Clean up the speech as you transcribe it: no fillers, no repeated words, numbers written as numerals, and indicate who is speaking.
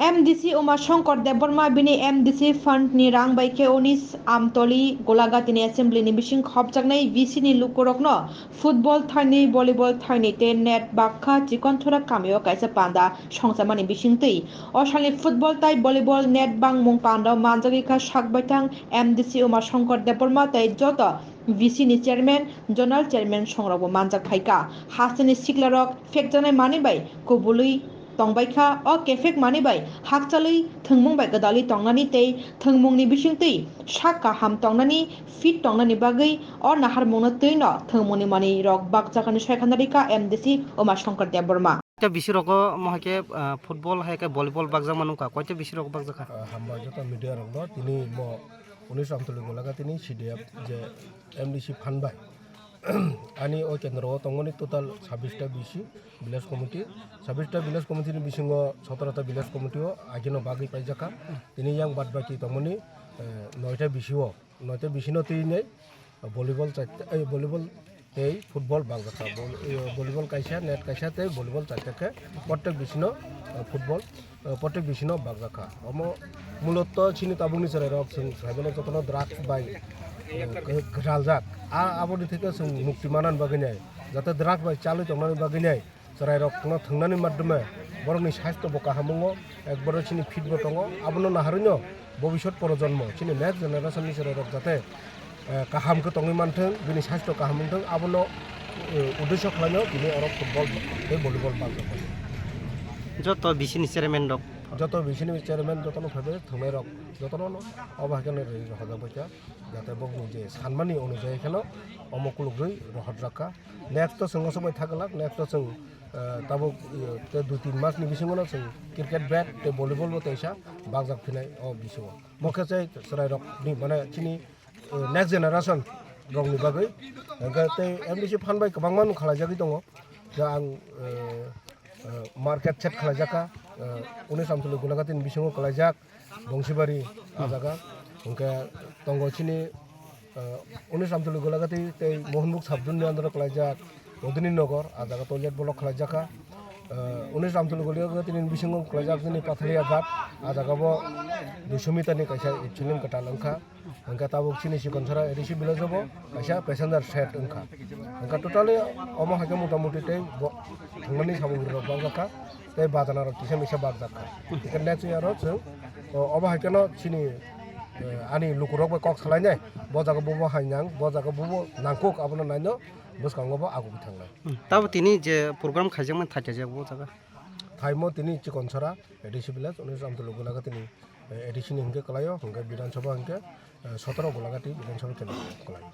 Speaker 1: MDC Uma Shankar Deborma bini MDC Fund ni rang by ke onis amtoli golagati ni assembly ni bishing khopjaknai VC ni lukorokno football thaini volleyball thaini te net bakha chikon thora kamyo kaisa panda songsamani bishing tei oshali football tai volleyball net bang mung panda manjagi kha sakbaitang MDC Uma Shankar Deborma tai joto VC ni chairman zonal chairman songrabo manjak phaika hasani siklarok fekjanai mani bai kubului tongbaikha o kefek mani bai hakchalui thungmung bai gadali tongnani tei thungmungni bisingtui sakka ham tongnani fit tongnani bagai o nahar mungna tui no thungmungni mani rok bakjakani soikhanarika MDC Uma Shankar Deborma
Speaker 2: বেশি rock মহাকে football হাইকে volleyball বাগজা মানুকা কয়টা বেশি rock বাগজাখা
Speaker 3: হামবা যত media rock তিনি ম 19 আন্তলিক গলাকা তিনি CDF যে MDC ফানবাই আনি ও কেন্দ্র তঙ্গনি টোটাল 26টা বিসি ভিলেজ কমিটি 26টা ভিলেজ কমিটির বিসিঙ্গ 17টা ভিলেজ কমিটিও আগিনো বাগি পাইজাকা তিনি ইয়াং বাদবাকি তঙ্গনি 9টা বিসিও 9টা বিসিনো তিনি ভলিবল ভলিবল এই ফুটবল বাগজাখা ভলিবল কাইসা নেট কাইসা তে ভলিবল চারটাকে প্রত্যেক বিসিনো ফুটবল প্রত্যেক বিসিনো বাগজাখা অম মূলত চিনি তাবুনি চরে রক সিং সাইবেলে যতন দ্রাক্স বাই গালজাক আবদি থেকে जों মুক্তি মানান বাগিনাই যাতে দ্রাক্স বাই চালু তংনানি বাগিনাই চরাই রক থাংনানি মাধ্যমে বরংনি স্বাস্থ্য বকা হামঙ্গ একবার চিনি ফিটবো দङ আবনো নাহারিনো ভবিষ্যৎ প্রজন্ম চিনি নেক্সট জেনারেশনनि চরাই রক যাতে কাহামखौ তङै मानथों बिनि স্বাস্থ্য কাहाम मोनथों आबनो उद्देश्य खालामो बिनि अरब फुटबल बे भलिबल बागजाखा
Speaker 2: যত বিসিনি চেয়ারম্যান রক
Speaker 3: যত বিসিনি চেয়ারম্যান যতন ভাবে থাंनाय রক যতন অবাহাকেন রহজাবাইকা যাতে বগনি যে সানমানি অনুযায়ী এখানে অমকুলুগৈ রহদ্রাকা নেক্সট তো जों सबाय थागलाक नेक्स्ट तो जों ताबो ते 2-3 मासनि बिसिङावनो जों क्रिकेट बैट ते भलिबल बतैसा बागजाक फिनाय अ बिसिङाव मखसे सराय रक नि माने चिनि नेक्स्ट जेनारेशन रंनि बागै ते एमडिसि फानबाय गोबां मानु खालायजागै दङ जा आं मार्केट सेट खालायजाका 19 आमतलिक गलागातिनि बिसिङाव खालायजाक बंसिबारि आजागा ओंके तंगचिनि 19 आमतलिक गलागाति ते मोहनमुख साबजुननि आन्दाराव खालायजाक मदनि नगर आजागा टयलेट ब्लक खालायजाका 19 आमतलिक गलागातिनि बिसिङाव खालायजाक जोंनि पाथलिया घाट आजागाबो 200 मिटारनि कायसा इचुलिं कटाल ओंखा ओंका ताबुक चिनि सिकनसरा एडिसि बिलाजबो कायसा पैसेंजार सेट ओंखा ओंका टोटाली अमा हाके मोटामुटी ते थांनानै साबुंग्रो बागजाखा ते बाजानार तिसे मिसा बागजाखा इके नेक्स्ट इयार जों अबा हाकेनो चिनि आनि लुकुरक कक खालायनाय बजागा बबो हायनां बजागा बबो नांकुक आबनो नायनो बसकांगबो आगुबि थांनाय
Speaker 2: তাও তিনি যে প্রোগ্রাম খাইজামন থাইতে যাবো জায়গা
Speaker 3: थाइमो तिनी चिकनसरा एडिसि बिलाज 19 आमतलिक गलागातिनि एडिसिनि हिंगे कलायो हिंगे विधानसभा हिंगे 17 गलागाति विधानसभा केन्द्र कलायो